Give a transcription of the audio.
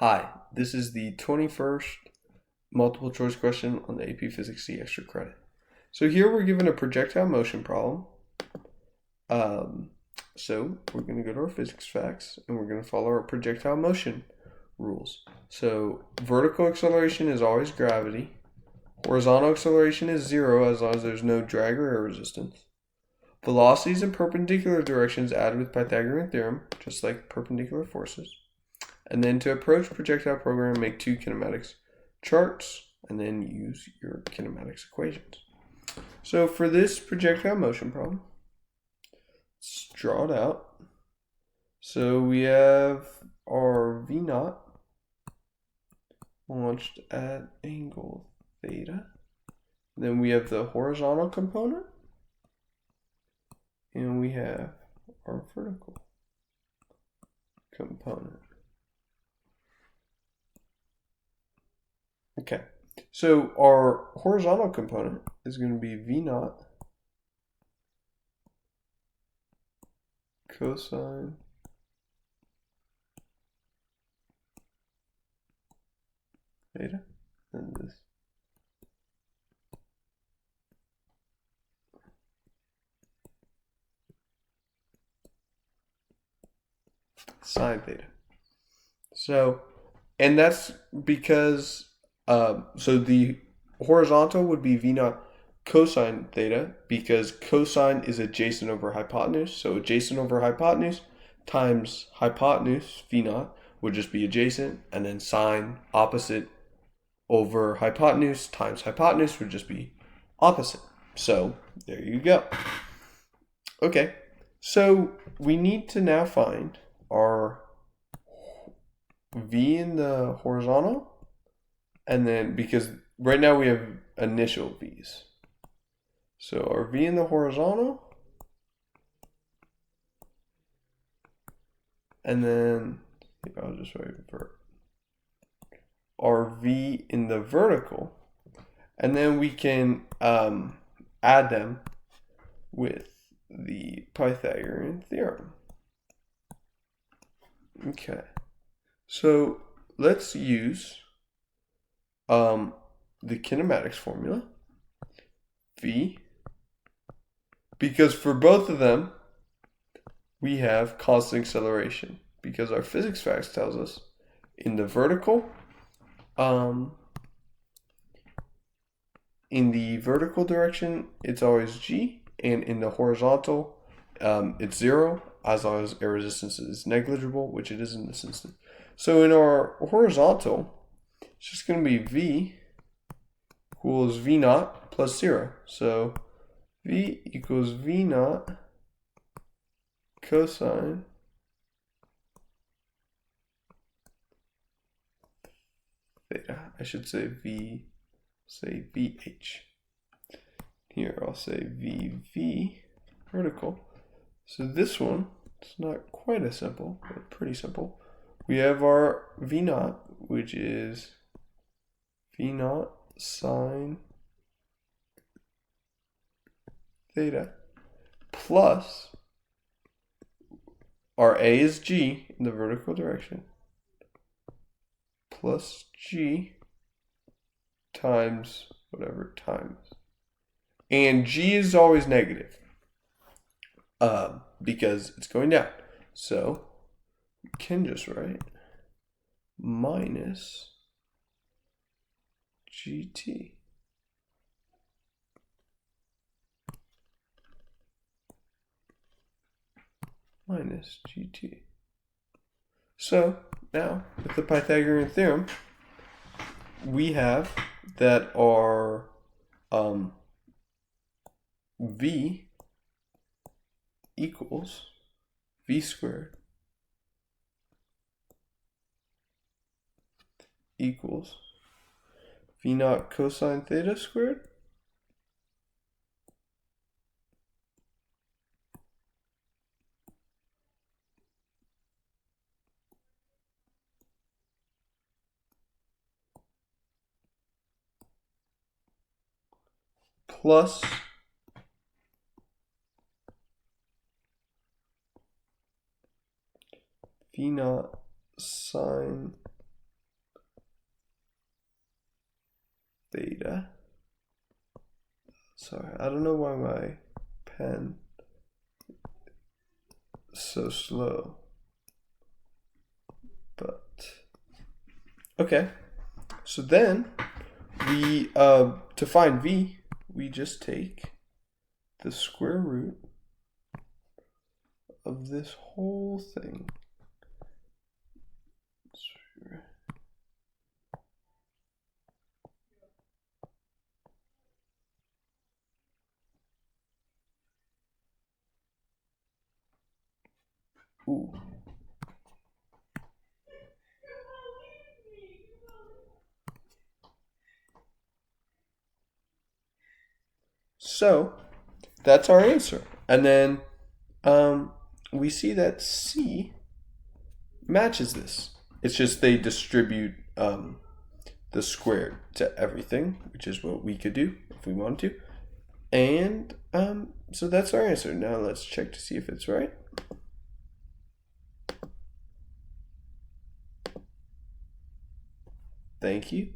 Hi, this is the 21st multiple choice question on the AP Physics C extra credit. So here we're given a projectile motion problem. So we're going to go to our physics facts and we're going to follow our projectile motion rules. So vertical acceleration is always gravity. Horizontal acceleration is 0 as long as there's no drag or air resistance. Velocities in perpendicular directions added with Pythagorean theorem, just like perpendicular forces. And then to approach projectile program, make two kinematics charts and then use your kinematics equations. So for this projectile motion problem, let's draw it out. So we have our V naught launched at angle theta. Then we have the horizontal component. And we have our vertical component. Okay, so our horizontal component is going to be V naught cosine theta, and this sine theta. So, and that's because so the horizontal would be V naught cosine theta because cosine is adjacent over hypotenuse. So adjacent over hypotenuse times hypotenuse, V naught, would just be adjacent. And then sine opposite over hypotenuse times hypotenuse would just be opposite. So there you go. Okay, so we need to now find our V in the horizontal. And then, because right now we have initial V's. So our V in the horizontal. And then, I'll just write our V in the vertical. And then we can add them with the Pythagorean theorem. Okay. So let's use the kinematics formula, V, because for both of them, we have constant acceleration, because our physics facts tells us in the vertical, direction, it's always G, and in the horizontal, it's 0, as long as air resistance is negligible, which it is in this instance. So in our horizontal, it's just going to be V equals V naught plus 0. So V equals V naught cosine theta. I should say VH. Here I'll say VV vertical. So this one, it's not quite as simple, but pretty simple. We have our V naught, which is V naught sine theta plus our A is G in the vertical direction plus G times whatever times. And G is always negative because it's going down. So we can just write minus GT. Minus GT. So now with the Pythagorean theorem, we have that our V equals V squared equals V naught cosine theta squared plus V naught sine theta. Sorry, I don't know why my pen is so slow. But okay. So then we to find v, we just take the square root of this whole thing. Ooh. So that's our answer. And then we see that C matches this. It's just they distribute the squared to everything, which is what we could do if we wanted to. And so that's our answer. Now let's check to see if it's right. Thank you.